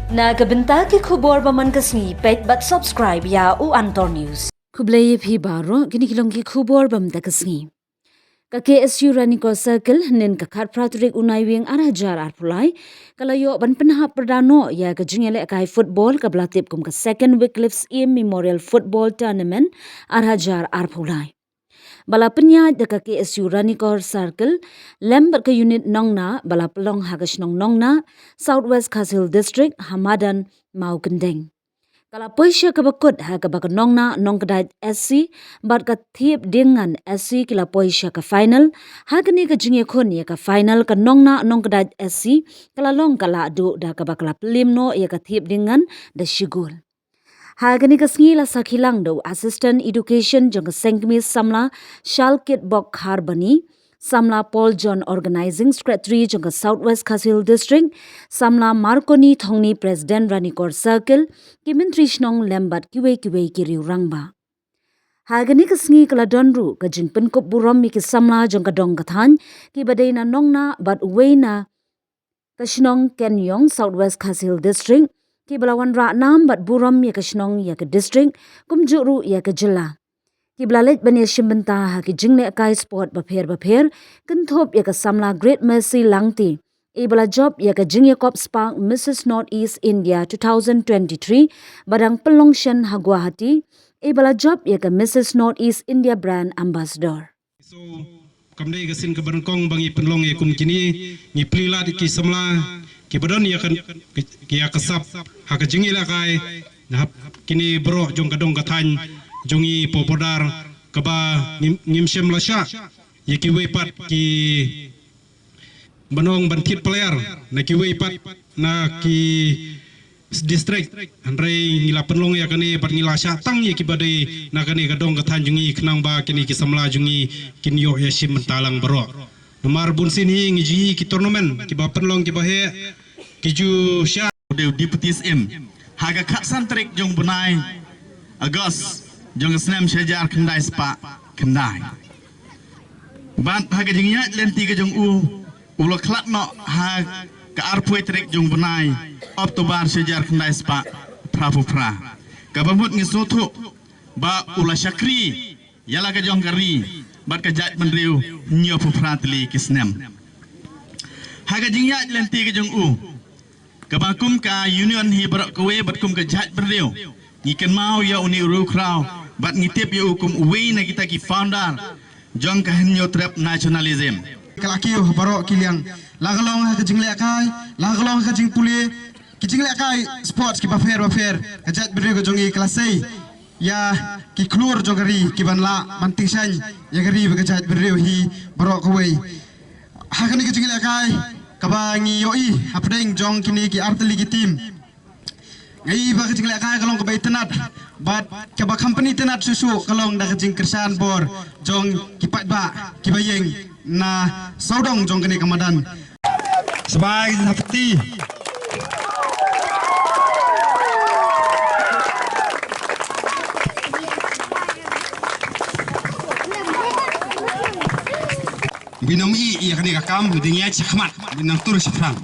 Nagabenta ki khubor baman kasni pet but subscribe ya u Antor News. Kublay phi baro kini kilong ki khubor bam ta kasni. Ka KSU Raniko Circle nen ka khat pratrik unai wing arajar arpulai kalayo ban penha perdano ya ka jingele kai football ka blatip kum ka second Wycliffe's Aim Memorial Football Tournament arajar arpulai. Bala penya de ka KSU Raniko Circle lembar ka unit nongna bala pelong hagas nongna Southwest Khasil District Hamadan Mau Kendeng. Kala poisya ka bakut ha ka bak nongna nongkadait SC bar ka thiep dengan SC kila poisya ka final ha kani ka jinge khon ya ka final ka nongna nongkadait SC kala long kala adu da ka bakla pelimno ya ka thiep dengan da shigul. Hagani kasngila sakhilang do assistant education jong sengmi samla shalkit bok harbani samla Paul John organizing secretary jong Southwest Khasil District samla Marconi thongni president Ranikor Circle kimintri shnong lembat kiwe kiriu rangba. Hagani kasngi kala donru ka jingpen kop burom mi ki samla jong kadong kathan ki badai na nongna bat uweina kashnong Kenyong Southwest Khasil District ki balawan ra nam bat buram ya kashnong ya ke district kum juru ya ke jilla ki blalet bani shimbenta ha ki jingle kai sport bapher kenthop ya ke samla Great Mercy Langti e bala job ya ke jingye kop spark Mrs North East India 2023 badang pelongshan ha Guwahati e bala job ya ke Mrs North East India brand ambassador. So kamdai gasin ke berengkong bangi penlong ya kum kini ni plyait ki samla ki badon ya kan ki ya kasap ha ka jingila kai nah kini bro jong kadong kathan jongi popodar kaba ngimsem lasha ya ki wepat ki banong bantit player na ki wepat na ki district andrei ngila penlong ya kani pat ngila sha tang ya ki badai na kani kadong kathan jongi khnang ba kini ki samla jongi kinyo ya sim talang bro nomor bun sini ngiji ki tournament ki ba penlong ki ba he ki ju sha de deputies m haga khatsan trik jong bunai agos jong snam shajar khandai spa khandai ban haga jingnya lenti ke jong ulo klat no ha ka arpoi trik jong bunai oktober shajar khandai spa pra ka bamut ngisotu ba ula shakri yala ka jong kari bat ka jat mandriu nyo pratli kisnem haga jingnya lenti ke jong kabakum ka union hi barak kowe batkum ka jat berdeu ngiken mau ya uni ru kraw bat ngitip ya hukum uwe na kita ki founder jong ka henyo trap nationalism kalaki barok kiliang lagalong ha jingle akai lagalong ha jing puli ki jingle akai sports ki bafer ka jat berdeu ko jongi kelasai ya ki klur jogari ki banla bantisan ya gari ka jat berdeu hi barok kowe ha kan ki jingle akai kabangi yoi hapdeng jong kini ki arteli ki tim ngai ba kajing lek kai kalong kabai tenat but kaba company tenat susu kalong dah kajing kersan bor jong kipat ba kibayeng na saudong jong kini kamadan sebagai hafti binomi iya kani kakam dingiya chakmat binang tur sifrang